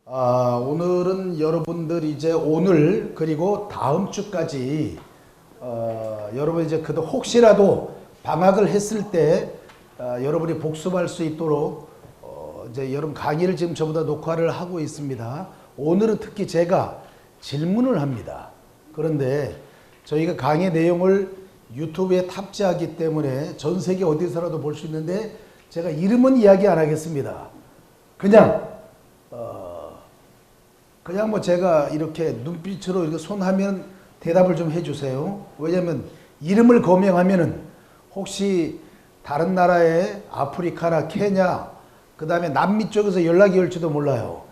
오늘은 여러분들 이제 오늘 그리고 다음 주까지 여러분 이제 그도 혹시라도 방학을 했을 때 여러분이 복습할 수 있도록 이제 여러분 강의를 지금 저보다 녹화를 하고 있습니다. 오늘은 특히 제가 질문을 합니다. 그런데 저희가 강의 내용을 유튜브에 탑재하기 때문에 전 세계 어디서라도 볼 수 있는데 제가 이름은 이야기 안 하겠습니다. 그냥 뭐 제가 이렇게 눈빛으로 이렇게 손하면 대답을 좀 해주세요. 왜냐면 이름을 거명하면은 혹시 다른 나라의 아프리카나 케냐 그 다음에 남미 쪽에서 연락이 올지도 몰라요.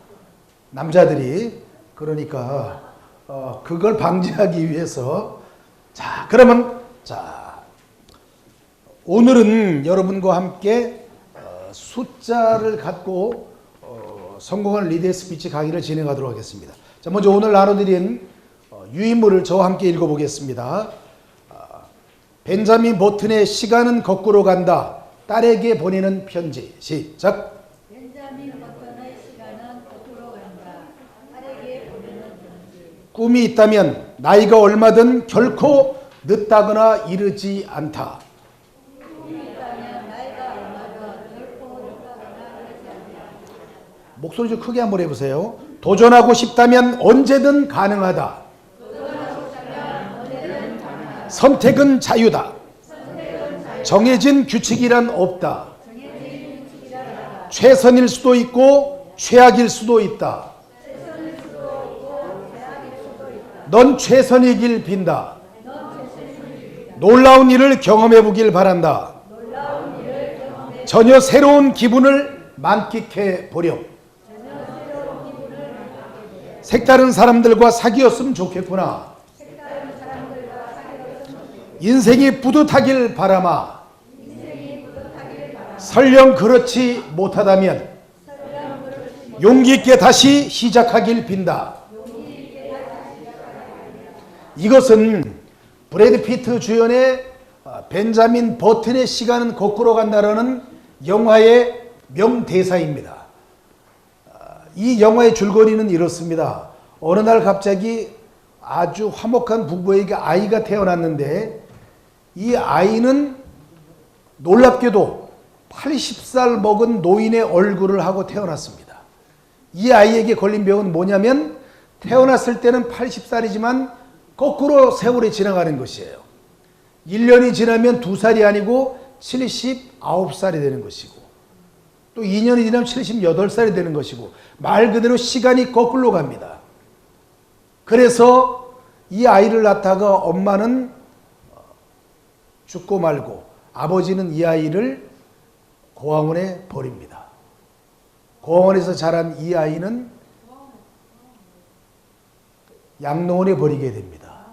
남자들이. 그러니까 그걸 방지하기 위해서 그러면 오늘은 여러분과 함께 숫자를 갖고 성공한 리더 스피치 강의를 진행하도록 하겠습니다. 먼저 오늘 나눠드린 유인물을 저와 함께 읽어보겠습니다. 벤자민 버튼의 시간은 거꾸로 간다. 딸에게 보내는 편지. 시작. 벤자민 버튼의 시간은 거꾸로 간다. 딸에게 보내는 편지. 꿈이 있다면 나이가 얼마든 결코 늦다거나 이르지 않다. 꿈이 있다면 나이가 얼마든 결코 늦다거나 이르지 않다. 목소리 좀 크게 한번 해보세요. 도전하고 싶다면 언제든 가능하다. 선택은 자유다. 정해진 규칙이란 없다. 최선일 수도 있고 최악일 수도 있다. 넌 최선이길 빈다. 놀라운 일을 경험해 보길 바란다. 전혀 새로운 기분을 만끽해 보렴. 색다른 사람들과 사귀었으면 좋겠구나. 인생이 뿌듯하길 바라마. 설령 그렇지 못하다면 용기 있게 다시 시작하길 빈다. 이것은 브래드 피트 주연의 벤자민 버튼의 시간은 거꾸로 간다라는 영화의 명대사입니다. 이 영화의 줄거리는 이렇습니다. 어느 날 갑자기 아주 화목한 부부에게 아이가 태어났는데 이 아이는 놀랍게도 80살 먹은 노인의 얼굴을 하고 태어났습니다. 이 아이에게 걸린 병은 뭐냐면 태어났을 때는 80살이지만 거꾸로 세월이 지나가는 것이에요. 1년이 지나면 2살이 아니고 79살이 되는 것이고 또 2년이 지나면 78살이 되는 것이고 말 그대로 시간이 거꾸로 갑니다. 그래서 이 아이를 낳다가 엄마는 죽고 말고 아버지는 이 아이를 고아원에 버립니다. 고아원에서 자란 이 아이는 양로원에 버리게 됩니다.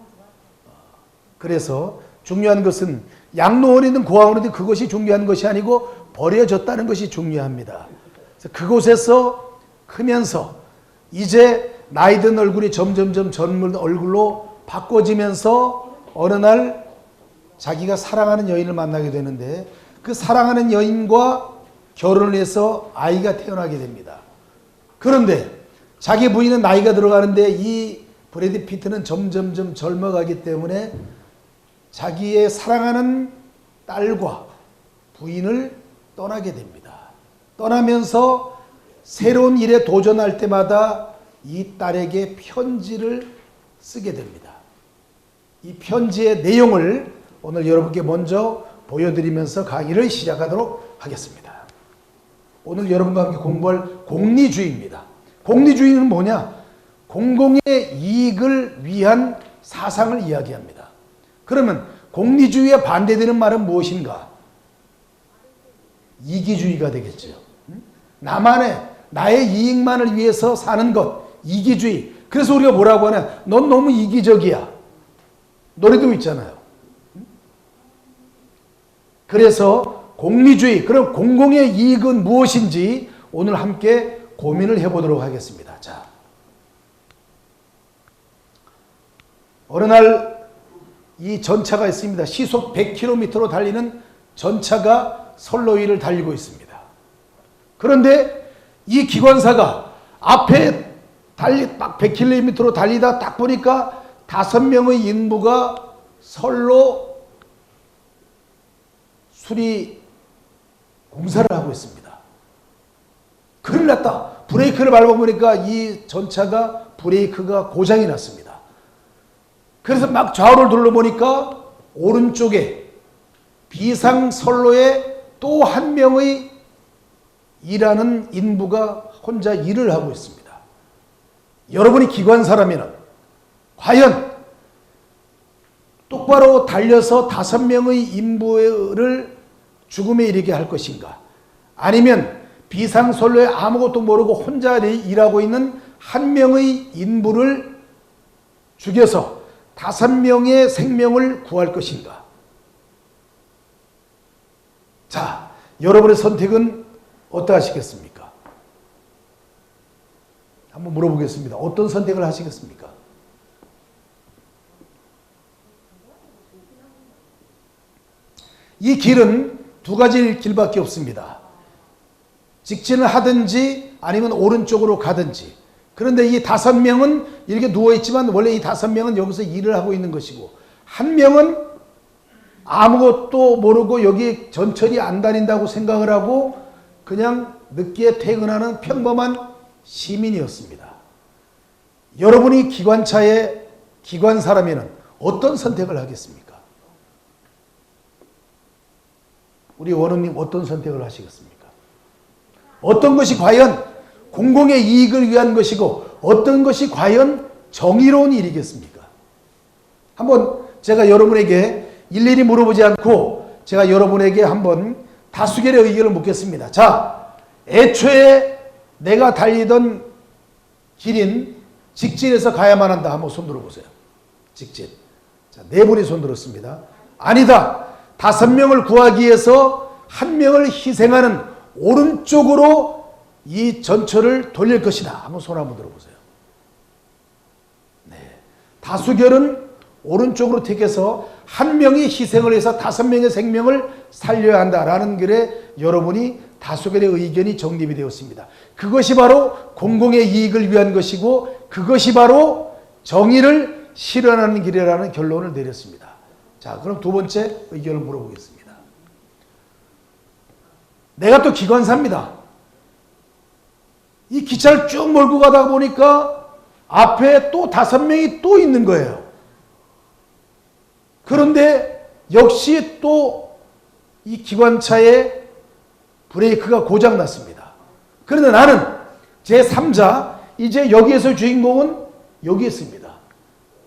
그래서 중요한 것은 양로원이든 고아원이든 그것이 중요한 것이 아니고 버려졌다는 것이 중요합니다. 그곳에서 크면서 이제 나이 든 얼굴이 점점점 젊은 얼굴로 바꿔지면서 어느 날 자기가 사랑하는 여인을 만나게 되는데 그 사랑하는 여인과 결혼을 해서 아이가 태어나게 됩니다. 그런데 자기 부인은 나이가 들어가는데 이 브래드 피트는 점점점 젊어가기 때문에 자기의 사랑하는 딸과 부인을 떠나게 됩니다. 떠나면서 새로운 일에 도전할 때마다 이 딸에게 편지를 쓰게 됩니다. 이 편지의 내용을 오늘 여러분께 먼저 보여드리면서 강의를 시작하도록 하겠습니다. 오늘 여러분과 함께 공부할 공리주의입니다. 공리주의는 뭐냐? 공공의 이익을 위한 사상을 이야기합니다. 그러면 공리주의에 반대되는 말은 무엇인가? 이기주의가 되겠죠. 나의 이익만을 위해서 사는 것, 이기주의. 그래서 우리가 뭐라고 하냐? 넌 너무 이기적이야. 노래도 있잖아요. 그래서 공리주의, 그럼 공공의 이익은 무엇인지 오늘 함께 고민을 해보도록 하겠습니다. 어느 날 이 전차가 있습니다. 시속 100km로 달리는 전차가 선로 위를 달리고 있습니다. 그런데 이 기관사가 앞에 막 100km로 달리다 딱 보니까 5명의 인부가 선로 수리 공사를 하고 있습니다. 큰일 났다. 브레이크를 밟아보니까 이 전차가 브레이크가 고장이 났습니다. 그래서 막 좌우를 둘러보니까 오른쪽에 비상선로에 또 한 명의 일하는 인부가 혼자 일을 하고 있습니다. 여러분이 기관사라면 과연 똑바로 달려서 5명의 인부를 죽음에 이르게 할 것인가? 아니면 비상선로에 아무것도 모르고 혼자 일하고 있는 한 명의 인부를 죽여서 5명의 생명을 구할 것인가? 자, 여러분의 선택은 어떠하시겠습니까? 한번 물어보겠습니다. 어떤 선택을 하시겠습니까? 이 길은 두 가지 길밖에 없습니다. 직진을 하든지 아니면 오른쪽으로 가든지. 그런데 이 5명은 이렇게 누워있지만 원래 이 5명은 여기서 일을 하고 있는 것이고, 한 명은 아무것도 모르고 여기 전철이 안 다닌다고 생각을 하고 그냥 늦게 퇴근하는 평범한 시민이었습니다. 여러분이 기관차의 기관사라면 어떤 선택을 하겠습니까? 우리 원우님 어떤 선택을 하시겠습니까? 어떤 것이 과연 공공의 이익을 위한 것이고 어떤 것이 과연 정의로운 일이겠습니까? 한번 제가 여러분에게 일일이 물어보지 않고 제가 여러분에게 한번 다수결의 의견을 묻겠습니다. 자, 애초에 내가 달리던 길인 직진해서 가야만 한다. 한번 손 들어보세요. 직진. 자, 4분이 손 들었습니다. 아니다. 5명을 구하기 위해서 1명을 희생하는 오른쪽으로 이 전철을 돌릴 것이다. 한번 손 한번 들어보세요. 네. 다수결은 오른쪽으로 택해서 1명이 희생을 해서 5명의 생명을 살려야 한다라는 글에 여러분이 다수결의 의견이 정립이 되었습니다. 그것이 바로 공공의 이익을 위한 것이고 그것이 바로 정의를 실현하는 길이라는 결론을 내렸습니다. 자, 그럼 두 번째 의견을 물어보겠습니다. 내가 또 기관사입니다. 이 기차를 쭉 몰고 가다 보니까 앞에 또 5명이 또 있는 거예요. 그런데 역시 또 이 기관차의 브레이크가 고장 났습니다. 그런데 나는 제3자, 이제 여기에서 주인공은 여기 있습니다.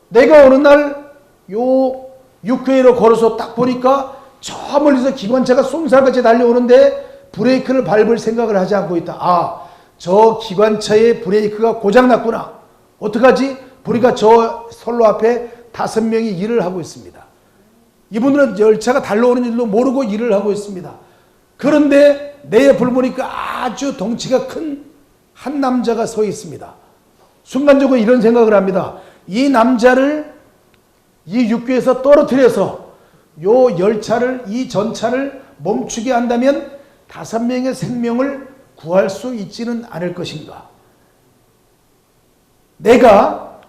내가 어느 날 요 육회로 걸어서 딱 보니까 저 멀리서 기관차가 쏜살같이 달려오는데 브레이크를 밟을 생각을 하지 않고 있다. 아, 저 기관차의 브레이크가 고장 났구나. 어떡하지? 보니까 저 선로 앞에 5명이 일을 하고 있습니다. 이분들은 열차가 달려오는 일도 모르고 일을 하고 있습니다. 그런데 내 옆을 보니까 아주 덩치가 큰 한 남자가 서 있습니다. 순간적으로 이런 생각을 합니다. 이 남자를 이 육교에서 떨어뜨려서 요 열차를, 이 전차를 멈추게 한다면 5명의 생명을 구할 수 있지는 않을 것인가. 내가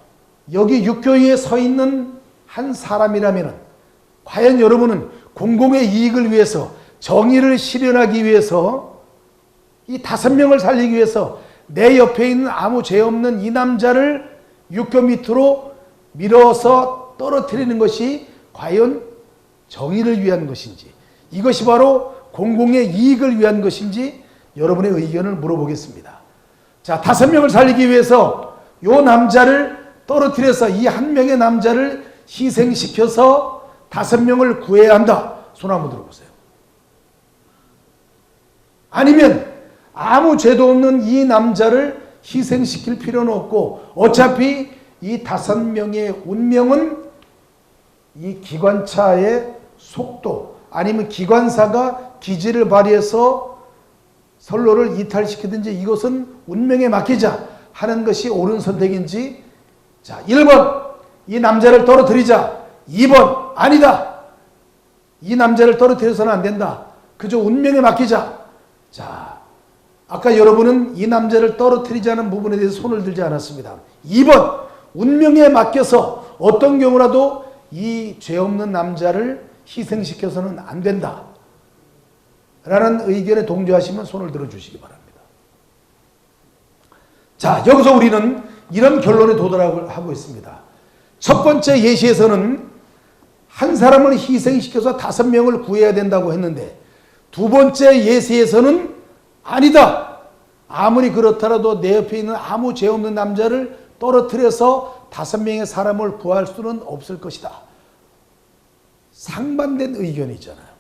여기 육교에 서 있는 한 사람이라면 과연 여러분은 공공의 이익을 위해서, 정의를 실현하기 위해서, 이 5명을 살리기 위해서 내 옆에 있는 아무 죄 없는 이 남자를 육교 밑으로 밀어서 떨어뜨리는 것이 과연 정의를 위한 것인지, 이것이 바로 공공의 이익을 위한 것인지 여러분의 의견을 물어보겠습니다. 자, 5명을 살리기 위해서 이 남자를 떨어뜨려서 이 1명의 남자를 희생시켜서 5명을 구해야 한다. 손 한번 들어보세요. 아니면 아무 죄도 없는 이 남자를 희생시킬 필요는 없고 어차피 이 5명의 운명은 이 기관차의 속도 아니면 기관사가 기지를 발휘해서 선로를 이탈시키든지 이것은 운명에 맡기자 하는 것이 옳은 선택인지, 자, 1번 이 남자를 떨어뜨리자, 2번 아니다, 이 남자를 떨어뜨려서는 안 된다, 그저 운명에 맡기자. 자, 아까 여러분은 이 남자를 떨어뜨리지 않은 부분에 대해서 손을 들지 않았습니다. 2번, 운명에 맡겨서 어떤 경우라도 이 죄 없는 남자를 희생시켜서는 안 된다 라는 의견에 동조하시면 손을 들어주시기 바랍니다. 자, 여기서 우리는 이런 결론에 도달하고 있습니다. 첫 번째 예시에서는 한 사람을 희생시켜서 5명을 구해야 된다고 했는데, 두 번째 예시에서는 아니다. 아무리 그렇더라도 내 옆에 있는 아무 죄 없는 남자를 떨어뜨려서 5명의 사람을 구할 수는 없을 것이다. 상반된 의견이잖아요.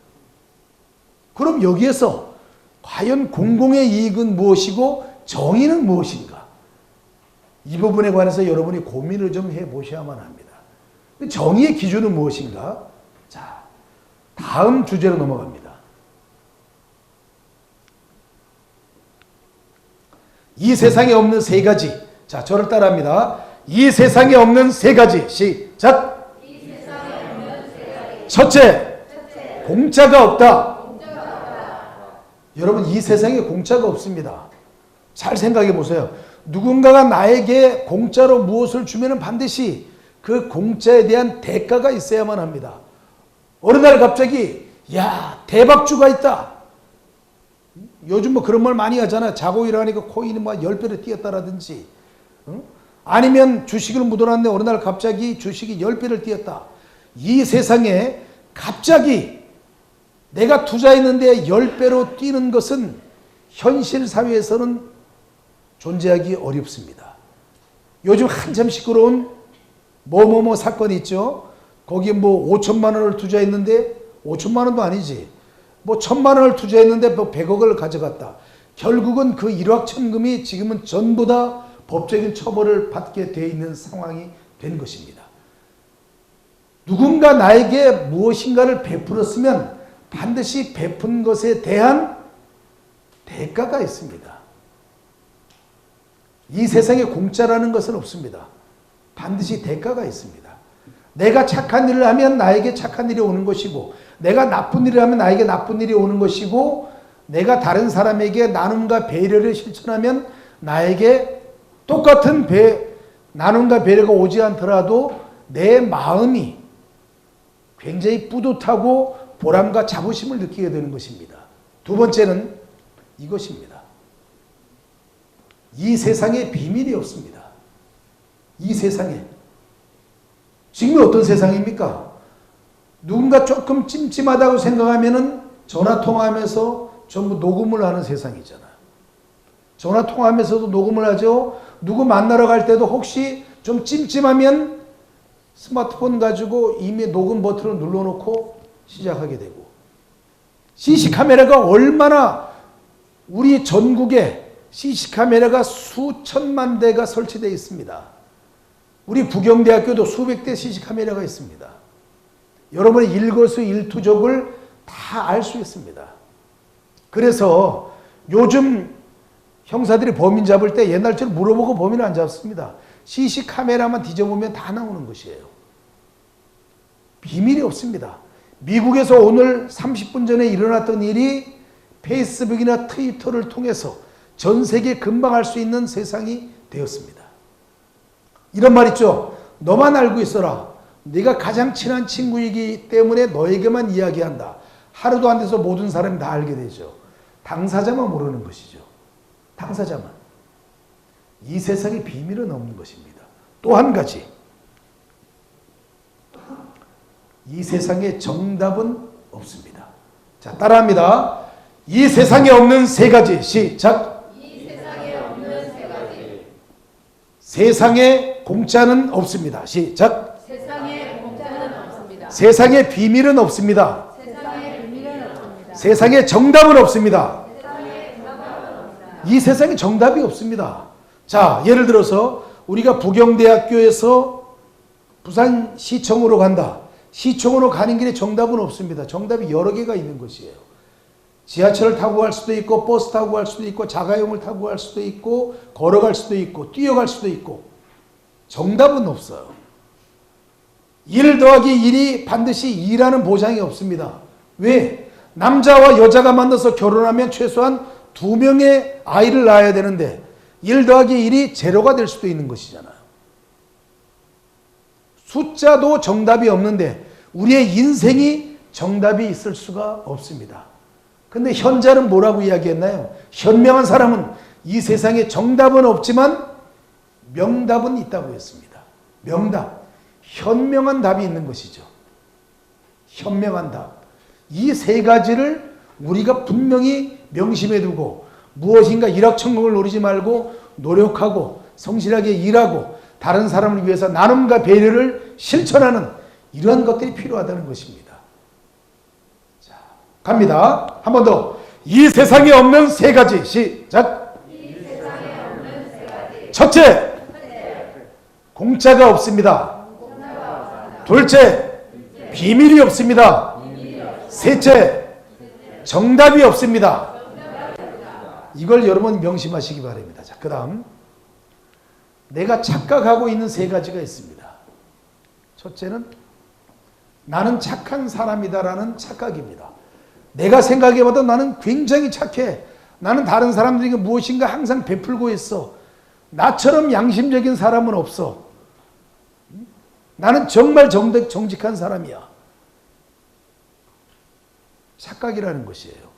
그럼 여기에서 과연 공공의 이익은 무엇이고 정의는 무엇인가? 이 부분에 관해서 여러분이 고민을 좀 해보셔야만 합니다. 정의의 기준은 무엇인가? 자, 다음 주제로 넘어갑니다. 이 세상에 없는 3가지. 자, 저를 따라합니다. 이 세상에 없는 3가지. 시작. 이 세상에 없는 3가지. 첫째, 공짜가 없다. 여러분, 이 세상에 공짜가 없습니다. 잘 생각해 보세요. 누군가가 나에게 공짜로 무엇을 주면 반드시 그 공짜에 대한 대가가 있어야만 합니다. 어느 날 갑자기 야, 대박주가 있다. 요즘 뭐 그런 말 많이 하잖아. 자고 일어나니까 코인이 막 10배로 뛰었다라든지, 아니면 주식을 묻어놨는데 어느 날 갑자기 주식이 10배를 뛰었다. 이 세상에 갑자기 내가 투자했는데 10배로 뛰는 것은 현실 사회에서는 존재하기 어렵습니다. 요즘 한참 시끄러운 뭐뭐뭐 사건이 있죠. 거기에 뭐 5천만 원을 투자했는데 5천만 원도 아니지. 뭐 1,000만 원을 투자했는데 뭐 100억을 가져갔다. 결국은 그 일확천금이 지금은 전부 다 법적인 처벌을 받게 되어 있는 상황이 된 것입니다. 누군가 나에게 무엇인가를 베풀었으면 반드시 베푼 것에 대한 대가가 있습니다. 이 세상에 공짜라는 것은 없습니다. 반드시 대가가 있습니다. 내가 착한 일을 하면 나에게 착한 일이 오는 것이고, 내가 나쁜 일을 하면 나에게 나쁜 일이 오는 것이고, 내가 다른 사람에게 나눔과 배려를 실천하면 나에게 똑같은 나눔과 배려가 오지 않더라도 내 마음이 굉장히 뿌듯하고 보람과 자부심을 느끼게 되는 것입니다. 두 번째는 이것입니다. 이 세상에 비밀이 없습니다. 이 세상에. 지금이 어떤 세상입니까? 누군가 조금 찜찜하다고 생각하면은 전화통화하면서 전부 녹음을 하는 세상이잖아요. 전화통화하면서도 녹음을 하죠. 누구 만나러 갈 때도 혹시 좀 찜찜하면 스마트폰 가지고 이미 녹음 버튼을 눌러놓고 시작하게 되고, CC카메라가 얼마나 우리 전국에 CC카메라가 수천만 대가 설치되어 있습니다. 우리 부경대학교도 수백 대 CC카메라가 있습니다. 여러분의 일거수일투족을 다 알 수 있습니다. 그래서 요즘 형사들이 범인 잡을 때 옛날처럼 물어보고 범인을 안 잡습니다. CC카메라만 뒤져보면 다 나오는 것이에요. 비밀이 없습니다. 미국에서 오늘 30분 전에 일어났던 일이 페이스북이나 트위터를 통해서 전 세계에 금방 알 수 있는 세상이 되었습니다. 이런 말 있죠. 너만 알고 있어라. 네가 가장 친한 친구이기 때문에 너에게만 이야기한다. 하루도 안 돼서 모든 사람이 다 알게 되죠. 당사자만 모르는 것이죠. 당사자만. 이 세상에 비밀은 없는 것입니다. 또 한 가지. 이 세상에 정답은 없습니다. 자, 따라합니다. 이 세상에 없는 3가지. 시작. 이 세상에 없는 3가지. 세상에 공짜는 없습니다. 시작. 세상에 공짜는 없습니다. 세상에 비밀은 없습니다. 세상에 비밀은 없습니다. 세상에 정답은 없습니다. 세상에 정답은 없습니다. 이 세상에 정답이 없습니다. 자, 예를 들어서 우리가 부경대학교에서 부산시청으로 간다. 시청으로 가는 길에 정답은 없습니다. 정답이 여러 개가 있는 것이에요. 지하철을 타고 갈 수도 있고, 버스 타고 갈 수도 있고, 자가용을 타고 갈 수도 있고, 걸어갈 수도 있고, 뛰어갈 수도 있고. 정답은 없어요. 1 더하기 1이 반드시 2라는 보장이 없습니다. 왜? 남자와 여자가 만나서 결혼하면 최소한 2명의 아이를 낳아야 되는데 1 더하기 1이 제로가 될 수도 있는 것이잖아요. 숫자도 정답이 없는데 우리의 인생이 정답이 있을 수가 없습니다. 근데 현자는 뭐라고 이야기했나요? 현명한 사람은 이 세상에 정답은 없지만 명답은 있다고 했습니다. 명답. 현명한 답이 있는 것이죠. 현명한 답. 이 세 가지를 우리가 분명히 명심해 두고 무엇인가 일확천금을 노리지 말고 노력하고 성실하게 일하고 다른 사람을 위해서 나눔과 배려를 실천하는 이러한 것들이 필요하다는 것입니다. 자, 갑니다. 한 번 더. 이 세상에 없는 세 가지. 시작. 이 세상에 없는 세 가지. 첫째, 공짜가 없습니다. 둘째, 비밀이 없습니다. 셋째, 정답이 없습니다. 이걸 여러분 명심하시기 바랍니다. 자, 그 다음 내가 착각하고 있는 세 가지가 있습니다. 첫째는 나는 착한 사람이다라는 착각입니다. 내가 생각해봐도 나는 굉장히 착해. 나는 다른 사람들에게 무엇인가 항상 베풀고 있어. 나처럼 양심적인 사람은 없어. 나는 정말 정직한 사람이야. 착각이라는 것이에요.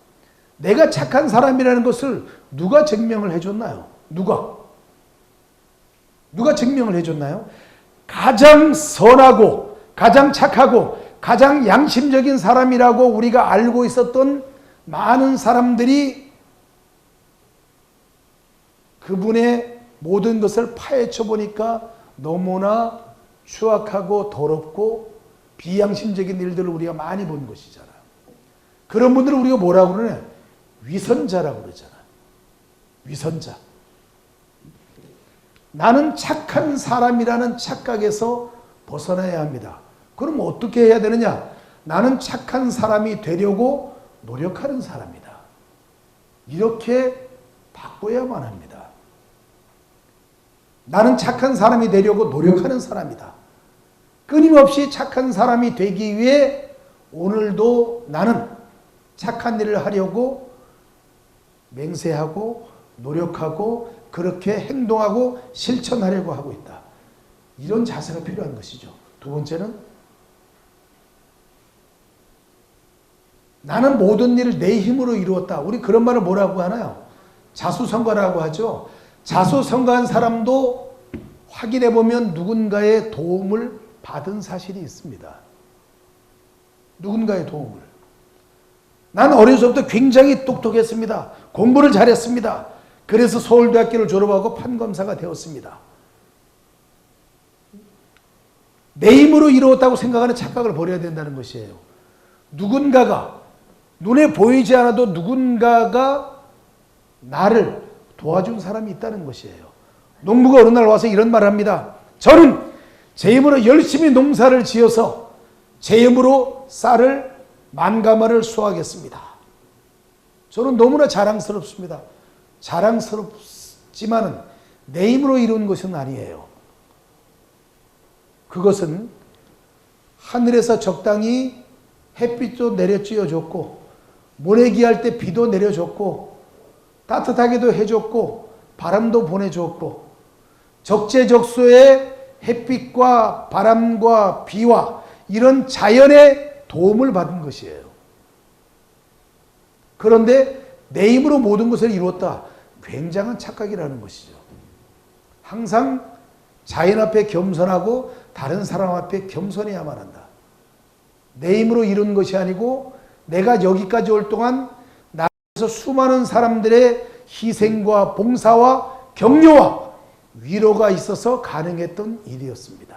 내가 착한 사람이라는 것을 누가 증명을 해줬나요? 누가 증명을 해줬나요? 가장 선하고 가장 착하고 가장 양심적인 사람이라고 우리가 알고 있었던 많은 사람들이 그분의 모든 것을 파헤쳐 보니까 너무나 추악하고 더럽고 비양심적인 일들을 우리가 많이 본 것이잖아요. 그런 분들을 우리가 뭐라고 그러냐? 위선자라고 그러잖아요. 위선자. 나는 착한 사람이라는 착각에서 벗어나야 합니다. 그럼 어떻게 해야 되느냐? 나는 착한 사람이 되려고 노력하는 사람이다. 이렇게 바꿔야만 합니다. 나는 착한 사람이 되려고 노력하는 사람이다. 끊임없이 착한 사람이 되기 위해 오늘도 나는 착한 일을 하려고 맹세하고 노력하고 그렇게 행동하고 실천하려고 하고 있다. 이런 자세가 필요한 것이죠. 두 번째는 나는 모든 일을 내 힘으로 이루었다. 우리 그런 말을 뭐라고 하나요? 자수성가라고 하죠. 자수성가한 사람도 확인해 보면 누군가의 도움을 받은 사실이 있습니다. 누군가의 도움을. 난 어려서부터 굉장히 똑똑했습니다. 공부를 잘했습니다. 그래서 서울대학교를 졸업하고 판검사가 되었습니다. 내 힘으로 이루었다고 생각하는 착각을 버려야 된다는 것이에요. 누군가가 눈에 보이지 않아도 누군가가 나를 도와준 사람이 있다는 것이에요. 농부가 어느 날 와서 이런 말을 합니다. 저는 제 힘으로 열심히 농사를 지어서 제 힘으로 쌀을 만가마를 수확했습니다. 저는 너무나 자랑스럽습니다. 자랑스럽지만은 내 힘으로 이룬 것은 아니에요. 그것은 하늘에서 적당히 햇빛도 내려쬐어줬고 모내기할 때 비도 내려줬고 따뜻하게도 해줬고 바람도 보내줬고 적재적소에 햇빛과 바람과 비와 이런 자연의 도움을 받은 것이에요. 그런데 내 힘으로 모든 것을 이루었다. 굉장한 착각이라는 것이죠. 항상 자연 앞에 겸손하고 다른 사람 앞에 겸손해야만 한다. 내 힘으로 이룬 것이 아니고 내가 여기까지 올 동안 나에서 수많은 사람들의 희생과 봉사와 격려와 위로가 있어서 가능했던 일이었습니다.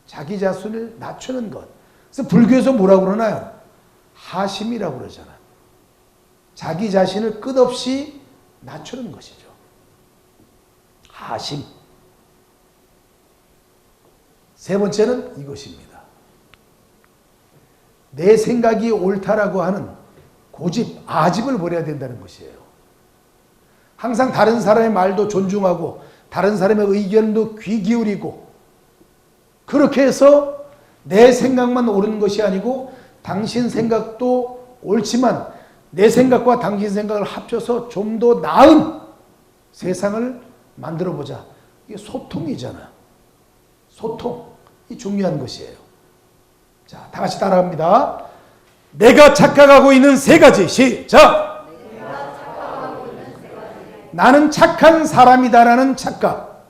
자기 자신을 낮추는 것. 그래서 불교에서 뭐라고 그러나요? 하심이라고 그러잖아요. 자기 자신을 끝없이 낮추는 것이죠. 하심. 세 번째는 이것입니다. 내 생각이 옳다라고 하는 고집, 아집을 버려야 된다는 것이에요. 항상 다른 사람의 말도 존중하고 다른 사람의 의견도 귀 기울이고 그렇게 해서 내 생각만 옳은 것이 아니고 당신 생각도 옳지만 내 생각과 당신 생각을 합쳐서 좀 더 나은 세상을 만들어 보자. 이게 소통이잖아. 소통이 중요한 것이에요. 자, 다 같이 따라합니다. 내가 착각하고 있는 세 가지. 시작. 나는 착한 사람이다라는 착각.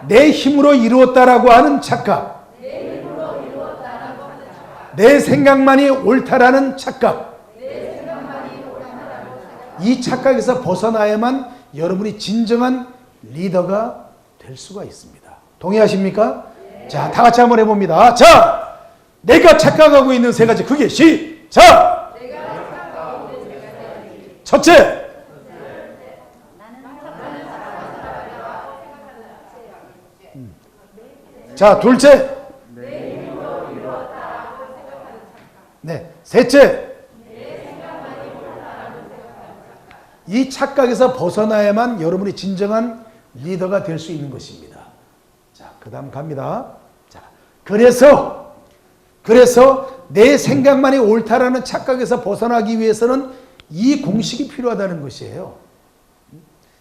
내 힘으로 이루었다라고 하는 착각. 내 생각만이 옳다라는 착각. 이 착각에서 벗어나야만 여러분이 진정한 리더가 될 수가 있습니다. 동의하십니까? 자, 다 같이 한번 해봅니다. 자, 내가 착각하고 있는 세 가지. 그게 시작. 첫째, 자, 둘째, 네, 셋째, 이 착각에서 벗어나야만 여러분이 진정한 리더가 될 수 있는 것입니다. 자, 그 다음 갑니다. 자, 그래서 내 생각만이 옳다라는 착각에서 벗어나기 위해서는 이 공식이 필요하다는 것이에요.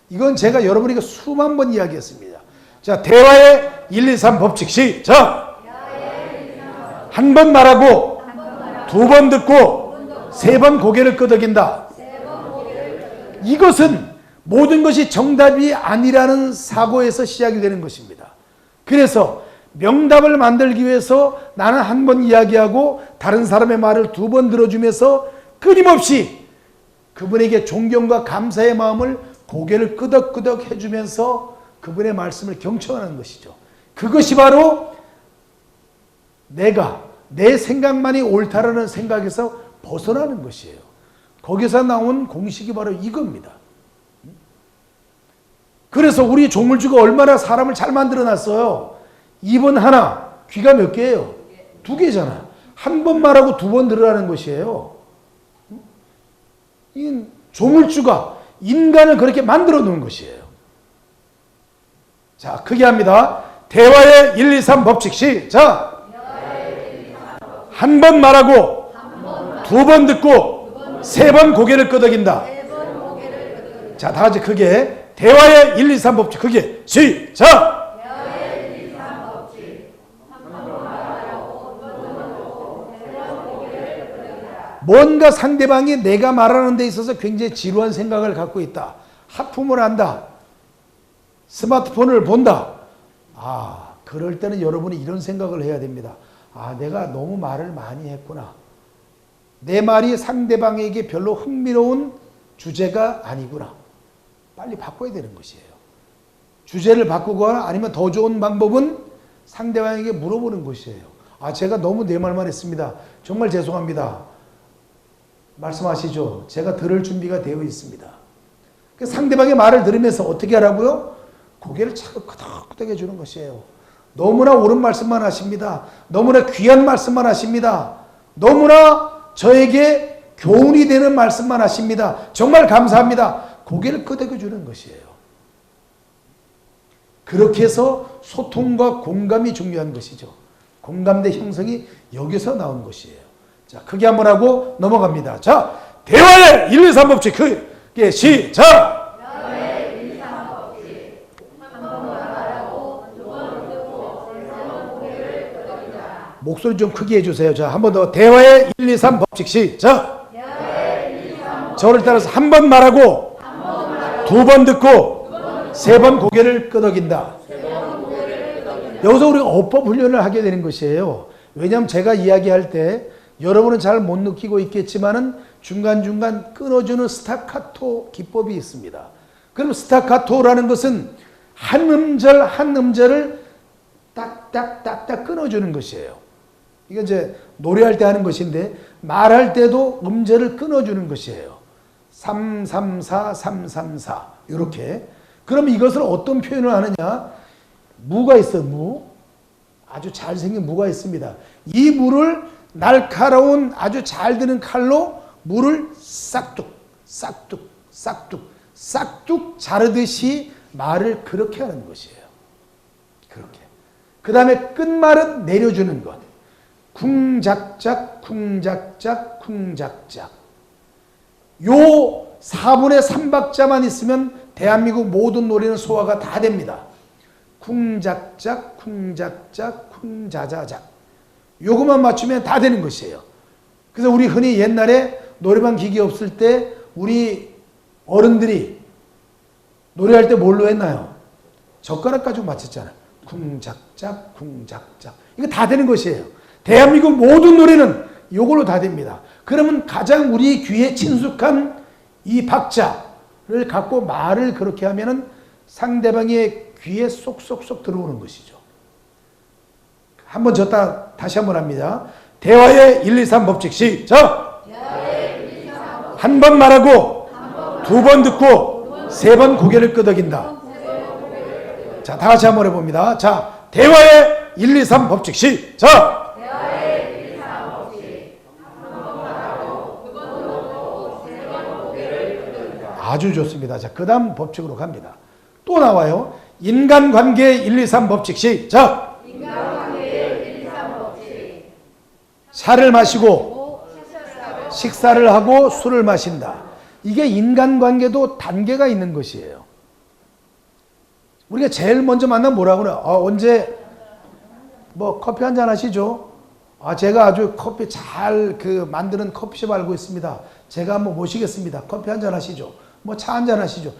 이건 제가 여러분에게 수만 번 이야기했습니다. 자, 대화의 1, 2, 3 법칙 시작. 한 번 말하고 두 번 듣고 세 번 고개를 끄덕인다. 이것은 모든 것이 정답이 아니라는 사고에서 시작이 되는 것입니다. 그래서 명답을 만들기 위해서 나는 한 번 이야기하고 다른 사람의 말을 두 번 들어주면서 끊임없이 그분에게 존경과 감사의 마음을 고개를 끄덕끄덕 해주면서 그분의 말씀을 경청하는 것이죠. 그것이 바로 내가 내 생각만이 옳다라는 생각에서 벗어나는 것이에요. 거기서 나온 공식이 바로 이겁니다. 그래서 우리 조물주가 얼마나 사람을 잘 만들어 놨어요. 입은 하나, 귀가 몇 개예요? 두 개잖아. 한 번 말하고 두 번 들으라는 것이에요. 이 조물주가 인간을 그렇게 만들어 놓은 것이에요. 자, 크게 합니다. 대화의 1, 2, 3 법칙 시작. 한 번 말하고 두 번 듣고 세 번 고개를 끄덕인다. 자, 다 같이 크게 대화의 1, 2, 3 법칙 크게 시작. 뭔가 상대방이 내가 말하는 데 있어서 굉장히 지루한 생각을 갖고 있다. 하품을 한다. 스마트폰을 본다. 아, 그럴 때는 여러분이 이런 생각을 해야 됩니다. 아, 내가 너무 말을 많이 했구나. 내 말이 상대방에게 별로 흥미로운 주제가 아니구나. 빨리 바꿔야 되는 것이에요. 주제를 바꾸거나 아니면 더 좋은 방법은 상대방에게 물어보는 것이에요. 아, 제가 너무 내 말만 했습니다. 정말 죄송합니다. 말씀하시죠. 제가 들을 준비가 되어 있습니다. 상대방의 말을 들으면서 어떻게 하라고요? 고개를 차고 끄덕끄덕 해주는 것이에요. 너무나 옳은 말씀만 하십니다. 너무나 귀한 말씀만 하십니다. 너무나 저에게 교훈이 되는 말씀만 하십니다. 정말 감사합니다. 고개를 끄덕여 주는 것이에요. 그렇게 해서 소통과 공감이 중요한 것이죠. 공감대 형성이 여기서 나온 것이에요. 자, 크게 한번 하고 넘어갑니다. 자, 대화의 1, 2, 3 법칙 크게 시작. 목소리 좀 크게 해주세요. 자, 한 번 더. 대화의 1, 2, 3 법칙 시작. 저를 따라서 한 번 말하고 두 번 듣고 세 번 고개를 끄덕인다. 여기서 우리가 어법 훈련을 하게 되는 것이에요. 왜냐하면 제가 이야기할 때 여러분은 잘 못 느끼고 있겠지만은 중간중간 끊어주는 스타카토 기법이 있습니다. 그럼 스타카토라는 것은 한 음절 한 음절을 딱딱딱딱 끊어주는 것이에요. 이건 이제 노래할 때 하는 것인데 말할 때도 음절을 끊어주는 것이에요. 334 334 이렇게. 그럼 이것을 어떤 표현을 하느냐? 무가 있어. 무. 아주 잘생긴 무가 있습니다. 이 무를 날카로운 아주 잘 드는 칼로 무를 싹둑 싹둑 싹둑 싹둑 자르듯이 말을 그렇게 하는 것이에요. 그렇게. 그 다음에 끝말은 내려주는 것. 쿵작작 쿵작작 쿵작작. 요 4분의 3박자만 있으면 대한민국 모든 노래는 소화가 다 됩니다. 쿵작작 쿵작작 쿵자자작. 요것만 맞추면 다 되는 것이에요. 그래서 우리 흔히 옛날에 노래방 기계 없을 때 우리 어른들이 노래할 때 뭘로 했나요? 젓가락 가지고 맞췄잖아요. 쿵작작 쿵작작. 이거 다 되는 것이에요. 대한민국 모든 노래는 이걸로 다 됩니다. 그러면 가장 우리 귀에 친숙한 이 박자를 갖고 말을 그렇게 하면은 상대방의 귀에 쏙쏙쏙 들어오는 것이죠. 한번 졌다 다시 한번 합니다. 대화의 1, 2, 3 법칙 시작! 한 번 말하고 두 번 듣고 세 번 고개를 끄덕인다. 자, 다 같이 한번 해봅니다. 자, 대화의 1, 2, 3 법칙 시작! 아주 좋습니다. 자, 그 다음 법칙으로 갑니다. 또 나와요. 인간관계 1, 2, 3 법칙 시작! 차를 마시고 식사를 하고 술을 마신다. 이게 인간관계도 단계가 있는 것이에요. 우리가 제일 먼저 만나면 뭐라고 그래요? 언제 뭐 커피 한잔 하시죠? 제가 아주 커피 잘 만드는 커피숍 알고 있습니다. 제가 한번 모시겠습니다. 커피 한잔 하시죠? 뭐 차 한잔 하시죠?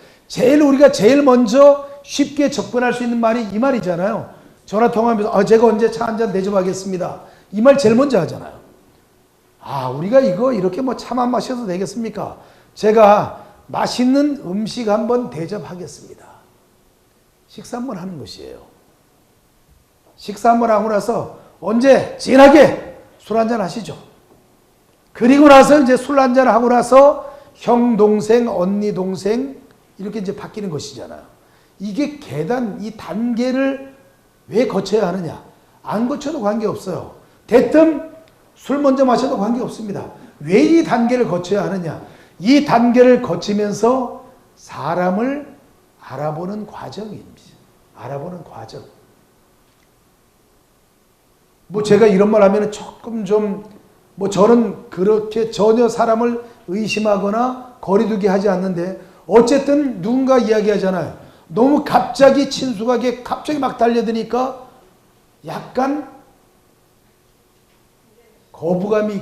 우리가 제일 먼저 쉽게 접근할 수 있는 말이 이 말이잖아요. 전화 통화하면서 제가 언제 차 한잔 대접하겠습니다. 이 말 제일 먼저 하잖아요. 우리가 이거 이렇게 뭐 차만 마셔도 되겠습니까? 제가 맛있는 음식 한번 대접하겠습니다. 식사 한번 하는 것이에요. 식사 한번 하고 나서 언제 진하게 술 한잔 하시죠. 그리고 나서 이제 술 한잔 하고 나서 형, 동생, 언니, 동생 이렇게 이제 바뀌는 것이잖아요. 이게 이 단계를 왜 거쳐야 하느냐? 안 거쳐도 관계없어요. 대뜸 술 먼저 마셔도 관계없습니다. 왜 이 단계를 거쳐야 하느냐? 이 단계를 거치면서 사람을 알아보는 과정입니다. 알아보는 과정. 뭐 제가 이런 말 하면 조금 저는 그렇게 전혀 사람을 의심하거나 거리두기 하지 않는데 어쨌든 누군가 이야기하잖아요. 너무 갑자기 친숙하게 갑자기 막 달려드니까 약간 거부감이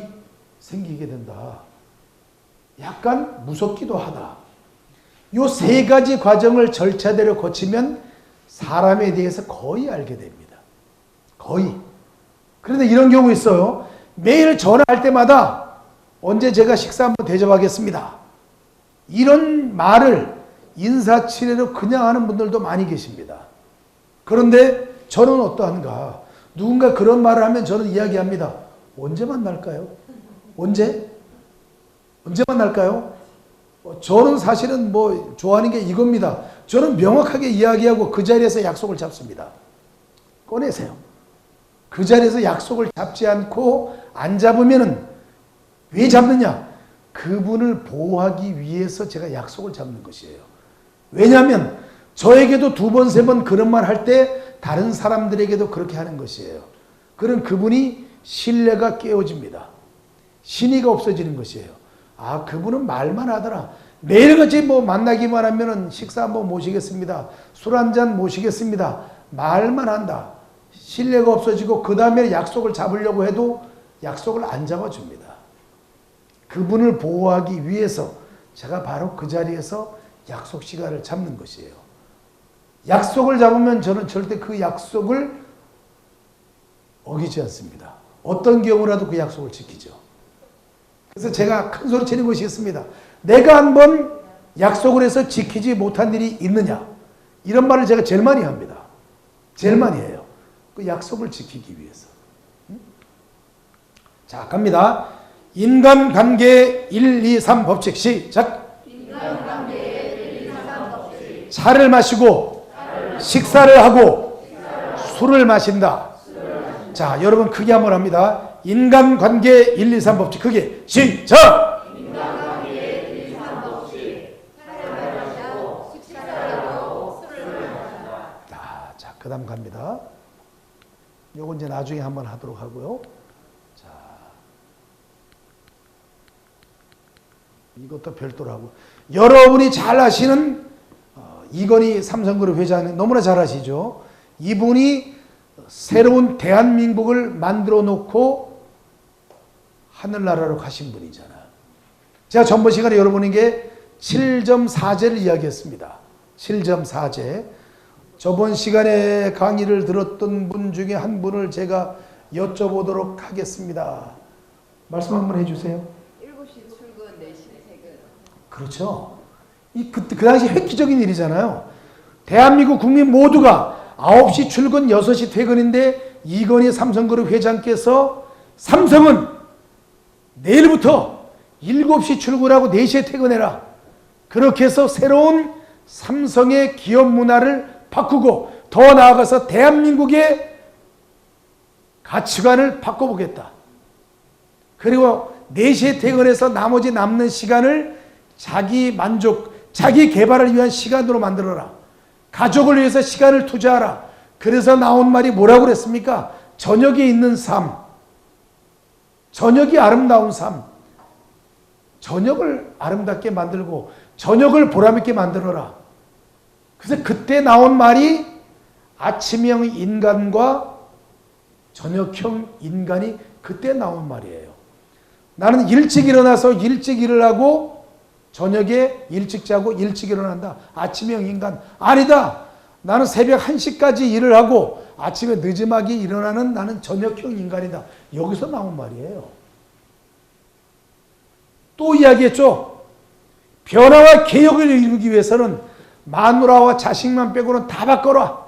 생기게 된다. 약간 무섭기도 하다. 요 세 가지 과정을 절차대로 거치면 사람에 대해서 거의 알게 됩니다. 거의. 그런데 이런 경우 있어요. 매일 전화할 때마다 언제 제가 식사 한번 대접하겠습니다. 이런 말을 인사치레로 그냥 하는 분들도 많이 계십니다. 그런데 저는 어떠한가? 누군가 그런 말을 하면 저는 이야기합니다. 언제 만날까요? 언제 만날까요? 저는 사실은 좋아하는 게 이겁니다. 저는 명확하게 이야기하고 그 자리에서 약속을 잡습니다. 꺼내세요. 그 자리에서 약속을 잡지 않고 안 잡으면은 왜 잡느냐? 그분을 보호하기 위해서 제가 약속을 잡는 것이에요. 왜냐하면 저에게도 두 번, 세 번 그런 말 할 때 다른 사람들에게도 그렇게 하는 것이에요. 그럼 그분이 신뢰가 깨어집니다. 신의가 없어지는 것이에요. 그분은 말만 하더라. 매일같이 만나기만 하면은 식사 한번 모시겠습니다. 술 한잔 모시겠습니다. 말만 한다. 신뢰가 없어지고 그 다음에 약속을 잡으려고 해도 약속을 안 잡아줍니다. 그분을 보호하기 위해서 제가 바로 그 자리에서 약속 시간을 잡는 것이에요. 약속을 잡으면 저는 절대 그 약속을 어기지 않습니다. 어떤 경우라도 그 약속을 지키죠. 그래서 제가 큰 소리 치는 것이 있습니다. 내가 한번 약속을 해서 지키지 못한 일이 있느냐? 이런 말을 제가 제일 많이 합니다. 제일 많이 해요. 그 약속을 지키기 위해서. 자, 갑니다. 인간관계 1, 2, 3 법칙 시작. 차를 마시고 식사를 하고 술을 마신다. 자, 여러분 크게 한번 합니다. 인간관계 1, 2, 3 법칙 크게 시작. 자, 그 다음 갑니다. 요건 이제 나중에 한번 하도록 하고요. 이것도 별도라고. 여러분이 잘 아시는 이건희 삼성그룹 회장님 너무나 잘 아시죠? 이분이 새로운 대한민국을 만들어 놓고 하늘나라로 가신 분이잖아요. 제가 전번 시간에 여러분에게 7.4제를 이야기했습니다. 7.4제. 저번 시간에 강의를 들었던 분 중에 한 분을 제가 여쭤보도록 하겠습니다. 말씀 한번 해주세요. 7시 출근, 4시 퇴근. 그렇죠. 그 당시 획기적인 일이잖아요. 대한민국 국민 모두가 9시 출근, 6시 퇴근인데 이건희 삼성그룹 회장께서 삼성은 내일부터 7시 출근하고 4시에 퇴근해라. 그렇게 해서 새로운 삼성의 기업 문화를 바꾸고 더 나아가서 대한민국의 가치관을 바꿔보겠다. 그리고 4시에 퇴근해서 나머지 남는 시간을 자기 만족, 자기 개발을 위한 시간으로 만들어라. 가족을 위해서 시간을 투자하라. 그래서 나온 말이 뭐라고 그랬습니까? 저녁에 있는 삶. 저녁이 아름다운 삶. 저녁을 아름답게 만들고 저녁을 보람있게 만들어라. 그래서 그때 나온 말이 아침형 인간과 저녁형 인간이 그때 나온 말이에요. 나는 일찍 일어나서 일찍 일을 하고 저녁에 일찍 자고 일찍 일어난다. 아침형 인간. 아니다. 나는 새벽 1시까지 일을 하고 아침에 늦음하게 일어나는 나는 저녁형 인간이다. 여기서 나온 말이에요. 또 이야기했죠. 변화와 개혁을 이루기 위해서는 마누라와 자식만 빼고는 다 바꿔라.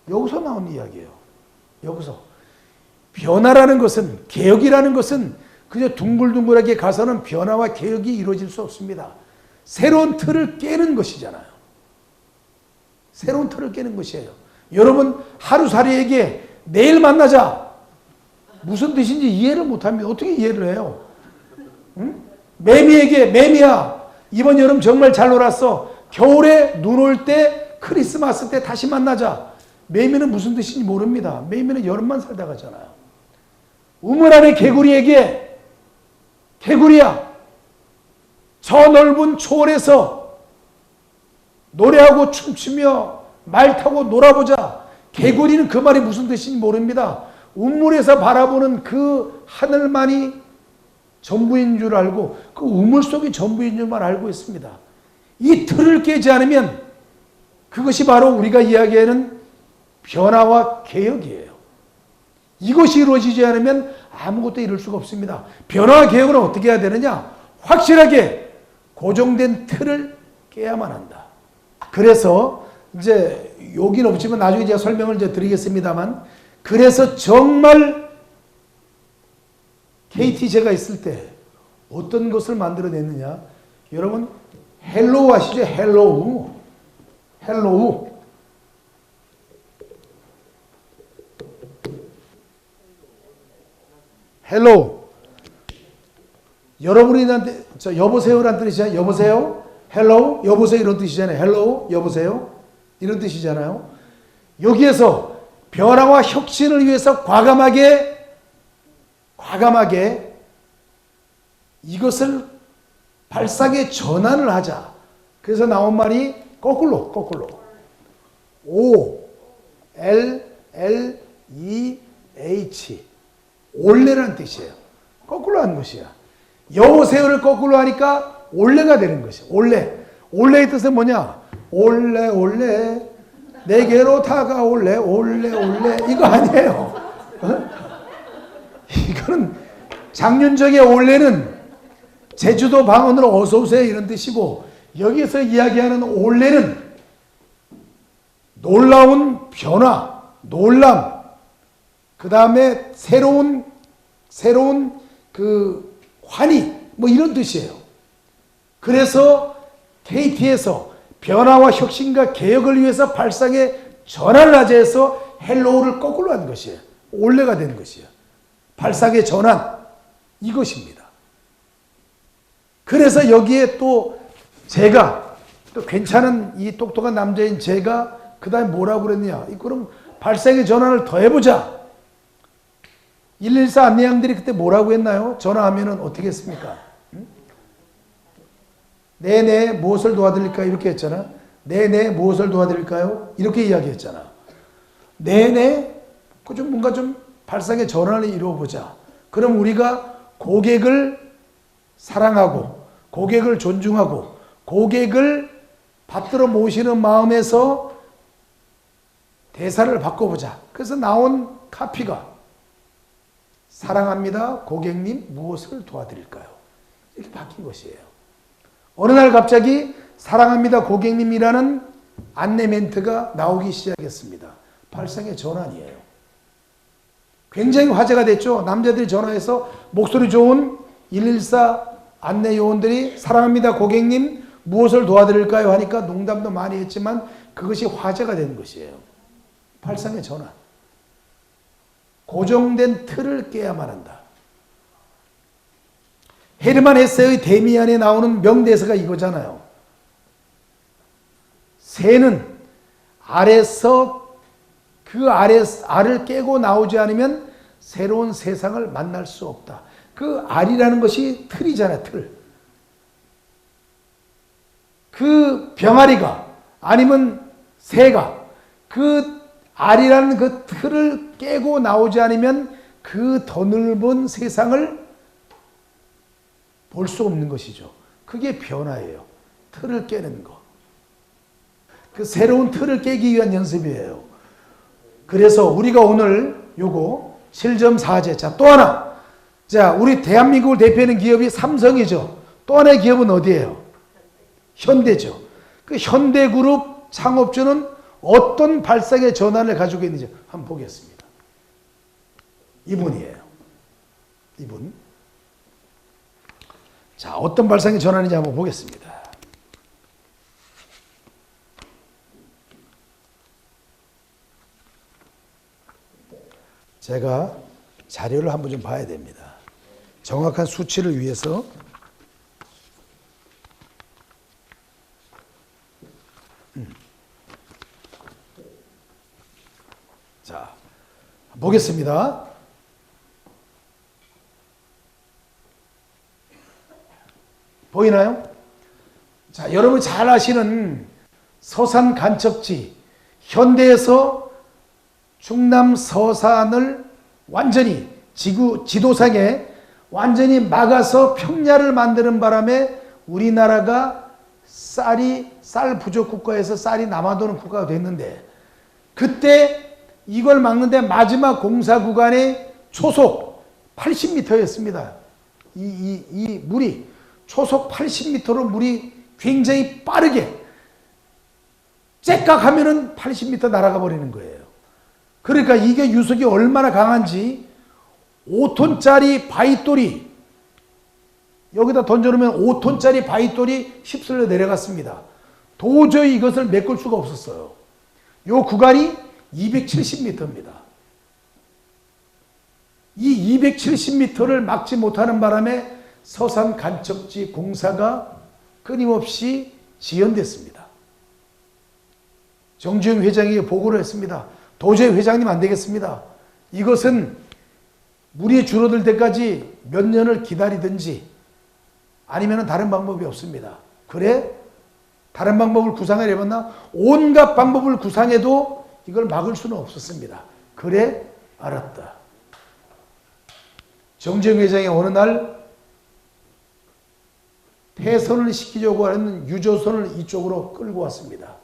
여기서 나온 이야기예요. 여기서. 변화라는 것은, 개혁이라는 것은 그저 둥글둥글하게 가서는 변화와 개혁이 이루어질 수 없습니다. 새로운 틀을 깨는 것이잖아요. 새로운 틀을 깨는 것이에요. 여러분 하루살이에게 내일 만나자. 무슨 뜻인지 이해를 못합니다. 어떻게 이해를 해요? 응? 매미에게 매미야. 이번 여름 정말 잘 놀았어. 겨울에 눈 올 때 크리스마스 때 다시 만나자. 매미는 무슨 뜻인지 모릅니다. 매미는 여름만 살다 가잖아요. 우물 안의 개구리에게 개구리야. 저 넓은 초원에서 노래하고 춤추며 말 타고 놀아보자. 개구리는 그 말이 무슨 뜻인지 모릅니다. 우물에서 바라보는 그 하늘만이 전부인 줄 알고 그 우물 속이 전부인 줄만 알고 있습니다. 이 틀을 깨지 않으면 그것이 바로 우리가 이야기하는 변화와 개혁이에요. 이것이 이루어지지 않으면 아무것도 이룰 수가 없습니다. 변화와 개혁은 어떻게 해야 되느냐? 확실하게 고정된 틀을 깨야만 한다. 그래서 이제 여기는 없지만 나중에 제가 설명을 이제 드리겠습니다만, 그래서 정말 KT제가 있을 때 어떤 것을 만들어냈느냐? 여러분 헬로우 아시죠? 헬로우. 헬로우. 헬로우. 여러분이 나한테 여보세요란 뜻이잖아요. 여보세요? 헬로우? 여보세요 이런 뜻이잖아요. 헬로우? 여보세요? 이런 뜻이잖아요. 여기에서 변화와 혁신을 위해서 과감하게 이것을 발상의 전환을 하자. 그래서 나온 말이 거꾸로. O, L, L, E, H. 올레라는 뜻이에요. 거꾸로 하는 것이야. 여보세요를 거꾸로 하니까 올레가 되는 것이야. 올레. 올레의 뜻은 뭐냐? 올레. 내게로 다가올래. 올레. 이거 아니에요. 이거는 장윤정의 올레는 제주도 방언으로 어서오세요 이런 뜻이고, 여기서 이야기하는 올레는 놀라운 변화, 놀람, 그 다음에 새로운 그 환희, 뭐 이런 뜻이에요. 그래서 KT에서 변화와 혁신과 개혁을 위해서 발상의 전환을 하자 해서 헬로우를 거꾸로 한 것이에요. 올레가 된 것이에요. 발상의 전환, 이것입니다. 그래서 여기에 또 제가, 또 괜찮은 이 똑똑한 남자인 제가 그 다음에 뭐라고 그랬냐? 그럼 발상의 전환을 더 해보자. 114 안내양들이 그때 뭐라고 했나요? 전화하면은 어떻게 했습니까? 네네 무엇을 도와드릴까요? 이렇게 했잖아. 네네 무엇을 도와드릴까요? 이렇게 이야기했잖아. 네네 좀 뭔가 좀 발상의 전환을 이루어보자. 그럼 우리가 고객을 사랑하고 고객을 존중하고 고객을 받들어 모시는 마음에서 대사를 바꿔보자. 그래서 나온 카피가 사랑합니다. 고객님 무엇을 도와드릴까요? 이렇게 바뀐 것이에요. 어느 날 갑자기 사랑합니다. 고객님이라는 안내 멘트가 나오기 시작했습니다. 발상의 전환이에요. 굉장히 화제가 됐죠. 남자들이 전화해서 목소리 좋은 114 안내 요원들이 사랑합니다. 고객님 무엇을 도와드릴까요? 하니까 농담도 많이 했지만 그것이 화제가 된 것이에요. 발상의 전환. 고정된 틀을 깨야만 한다. 헤르만 헤세의 데미안에 나오는 명대사가 이거잖아요. 새는 알에서 그 알을 깨고 나오지 않으면 새로운 세상을 만날 수 없다. 그 알이라는 것이 틀이잖아요. 틀. 그 병아리가 아니면 새가 그 알이라는 그 틀을 깨고 나오지 않으면 그 더 넓은 세상을 볼 수 없는 것이죠. 그게 변화예요. 틀을 깨는 거. 그 새로운 틀을 깨기 위한 연습이에요. 그래서 우리가 오늘 요거 7.4제. 자, 또 하나. 자, 우리 대한민국을 대표하는 기업이 삼성이죠. 또 하나의 기업은 어디예요? 현대죠. 그 현대그룹 창업주는 어떤 발상의 전환을 가지고 있는지 한번 보겠습니다. 이분이에요. 이분. 자, 어떤 발상의 전환인지 한번 보겠습니다. 제가 자료를 한번 좀 봐야 됩니다. 정확한 수치를 위해서. 자, 보겠습니다. 보이나요? 자, 여러분 잘 아시는 서산 간척지, 현대에서 충남 서산을 완전히 지도상에 완전히 막아서 평야를 만드는 바람에 우리나라가 쌀 부족 국가에서 쌀이 남아도는 국가가 됐는데, 그때 이걸 막는데 마지막 공사 구간의 초속 80m였습니다. 이 물이 초속 80m로 물이 굉장히 빠르게 째깍 하면은 80m 날아가 버리는 거예요. 그러니까 이게 유속이 얼마나 강한지 5톤짜리 바위돌이 여기다 던져놓으면 5톤짜리 바위돌이 휩쓸려 내려갔습니다. 도저히 이것을 메꿀 수가 없었어요. 이 구간이 270m입니다. 이 270m를 막지 못하는 바람에 서산 간척지 공사가 끊임없이 지연됐습니다. 정주영 회장이 보고를 했습니다. 도저히 회장님 안 되겠습니다. 이것은 물이 줄어들 때까지 몇 년을 기다리든지 아니면 다른 방법이 없습니다. 그래? 다른 방법을 구상을 해봤나? 온갖 방법을 구상해도 이걸 막을 수는 없었습니다. 그래? 알았다. 정주영 회장이 어느 날 폐선을 시키려고 하는 유조선을 이쪽으로 끌고 왔습니다.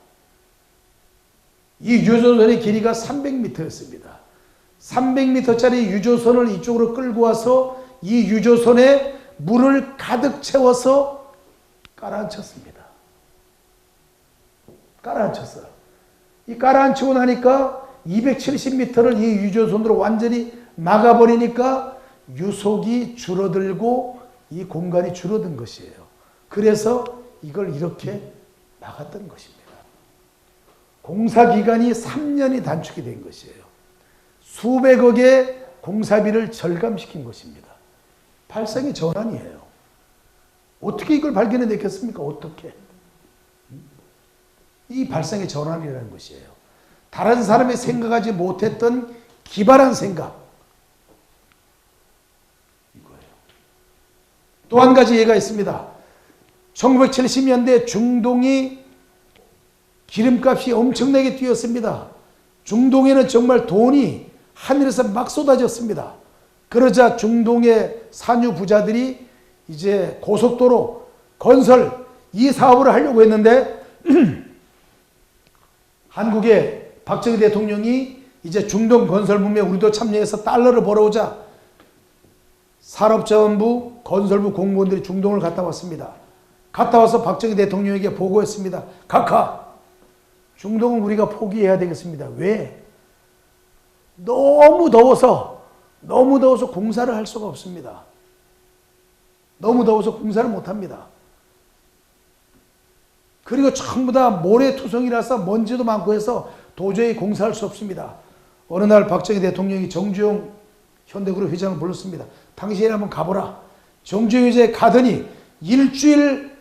이 유조선의 길이가 300m였습니다. 300m짜리 유조선을 이쪽으로 끌고 와서 이 유조선에 물을 가득 채워서 깔아앉혔습니다. 깔아앉혔어요. 이 깔아앉히고 나니까 270m를 이 유조선으로 완전히 막아버리니까 유속이 줄어들고 이 공간이 줄어든 것이에요. 그래서 이걸 이렇게 막았던 것입니다. 공사 기간이 3년이 단축이 된 것이에요. 수백억의 공사비를 절감시킨 것입니다. 발상의 전환이에요. 어떻게 이걸 발견해냈겠습니까? 어떻게? 이 발상의 전환이라는 것이에요. 다른 사람이 생각하지 못했던 기발한 생각. 이거예요. 또 한 가지 예가 있습니다. 1970년대 중동이 기름값이 엄청나게 뛰었습니다. 중동에는 정말 돈이 하늘에서 막 쏟아졌습니다. 그러자 중동의 산유 부자들이 이제 고속도로 건설 이 사업을 하려고 했는데 한국의 박정희 대통령이 이제 중동 건설 붐에 우리도 참여해서 달러를 벌어오자 산업자원부, 건설부 공무원들이 중동을 갔다 왔습니다. 갔다 와서 박정희 대통령에게 보고했습니다. 각하, 중동은 우리가 포기해야 되겠습니다. 왜? 너무 더워서 공사를 할 수가 없습니다. 너무 더워서 공사를 못합니다. 그리고 전부 다 모래투성이라서 먼지도 많고 해서 도저히 공사할 수 없습니다. 어느 날 박정희 대통령이 정주영 현대그룹 회장을 불렀습니다. 당신이 한번 가보라. 정주영 회장이 가더니 일주일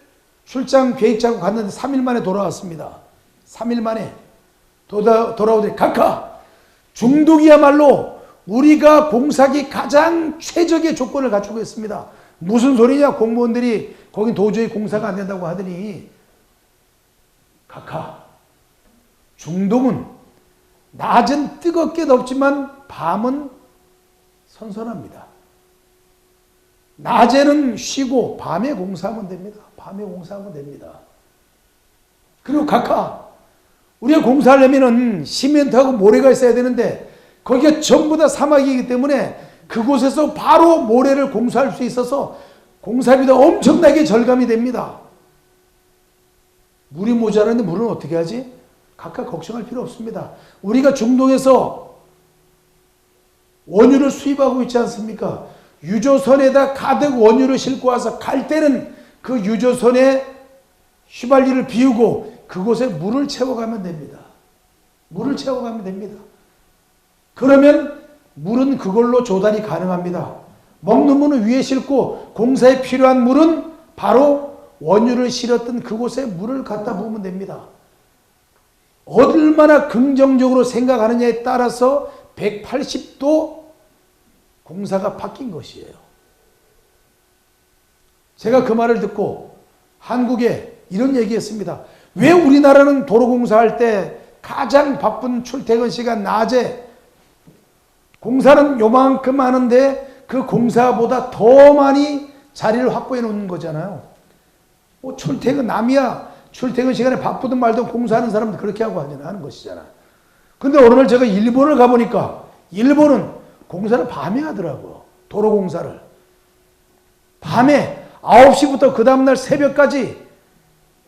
출장 계획 짜고 갔는데 3일 만에 돌아왔습니다. 3일 만에 돌아오더니 각하, 중동이야말로 우리가 공사하기 가장 최적의 조건을 갖추고 있습니다. 무슨 소리냐, 공무원들이 거긴 도저히 공사가 안 된다고 하더니 각하, 중동은 낮은 뜨겁게 덥지만 밤은 선선합니다. 낮에는 쉬고 밤에 공사하면 됩니다. 밤에 공사하면 됩니다. 그리고 각하, 우리가 공사하려면은 시멘트하고 모래가 있어야 되는데 거기가 전부 다 사막이기 때문에 그곳에서 바로 모래를 공사할 수 있어서 공사비도 엄청나게 절감이 됩니다. 물이 모자라는데 물은 어떻게 하지? 각각 걱정할 필요 없습니다. 우리가 중동에서 원유를 수입하고 있지 않습니까? 유조선에다 가득 원유를 싣고 와서 갈 때는 그 유조선에 휘발유를 비우고 그곳에 물을 채워가면 됩니다. 물을 채워가면 됩니다. 그러면 물은 그걸로 조달이 가능합니다. 먹는 물은 위에 싣고 공사에 필요한 물은 바로 원유를 실었던 그곳에 물을 갖다 부으면 됩니다. 얼마나 긍정적으로 생각하느냐에 따라서 180도 공사가 바뀐 것이에요. 제가 그 말을 듣고 한국에 이런 얘기했습니다. 왜 우리나라는 도로공사할 때 가장 바쁜 출퇴근 시간 낮에 공사는 요만큼 하는데 그 공사보다 더 많이 자리를 확보해 놓는 거잖아요. 뭐 출퇴근 남이야 출퇴근 시간에 바쁘든 말든 공사하는 사람들 그렇게 하고 하는 것이잖아. 근데 어느 날 제가 일본을 가보니까 일본은 공사를 밤에 하더라고요. 도로공사를. 밤에 9시부터 그 다음날 새벽까지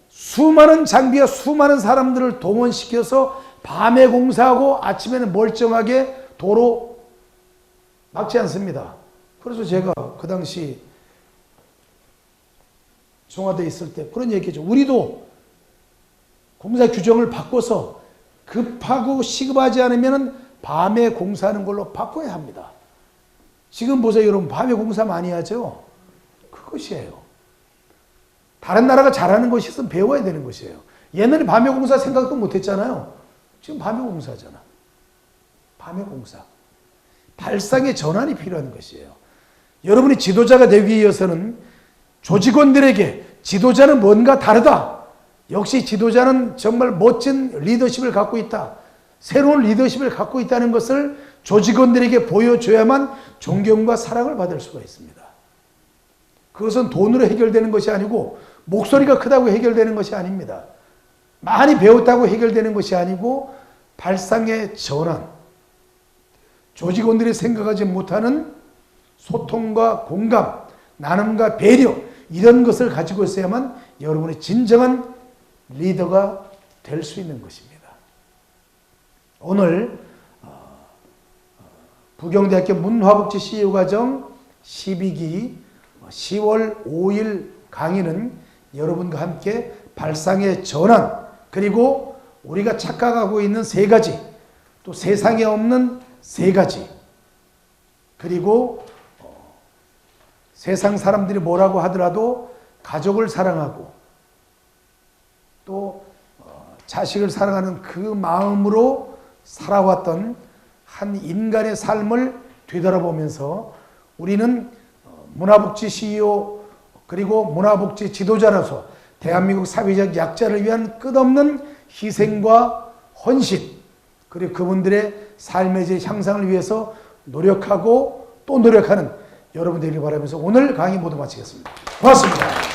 수많은 장비와 수많은 사람들을 동원시켜서 밤에 공사하고 아침에는 멀쩡하게 도로 막지 않습니다. 그래서 제가 그 당시 청와대에 있을 때 그런 얘기했죠. 우리도 공사 규정을 바꿔서 급하고 시급하지 않으면 밤에 공사하는 걸로 바꿔야 합니다. 지금 보세요, 여러분. 밤에 공사 많이 하죠? 그것이에요. 다른 나라가 잘하는 것이 있으면 배워야 되는 것이에요. 옛날에 밤에 공사 생각도 못 했잖아요. 지금 밤에 공사하잖아. 밤에 공사. 발상의 전환이 필요한 것이에요. 여러분이 지도자가 되기 위해서는 조직원들에게 지도자는 뭔가 다르다. 역시 지도자는 정말 멋진 리더십을 갖고 있다. 새로운 리더십을 갖고 있다는 것을 조직원들에게 보여줘야만 존경과 사랑을 받을 수가 있습니다. 그것은 돈으로 해결되는 것이 아니고 목소리가 크다고 해결되는 것이 아닙니다. 많이 배웠다고 해결되는 것이 아니고 발상의 전환, 조직원들이 생각하지 못하는 소통과 공감, 나눔과 배려 이런 것을 가지고 있어야만 여러분이 진정한 리더가 될 수 있는 것입니다. 오늘 부경대학교 문화복지 CEO과정 12기 10월 5일 강의는 여러분과 함께 발상의 전환, 그리고 우리가 착각하고 있는 세 가지, 또 세상에 없는 세 가지, 그리고 세상 사람들이 뭐라고 하더라도 가족을 사랑하고 또 자식을 사랑하는 그 마음으로 살아왔던 한 인간의 삶을 되돌아보면서 우리는 문화복지 CEO 그리고 문화복지 지도자로서 대한민국 사회적 약자를 위한 끝없는 희생과 헌신, 그리고 그분들의 삶의 질 향상을 위해서 노력하고 또 노력하는 여러분 되기를 바라면서 오늘 강의 모두 마치겠습니다. 고맙습니다.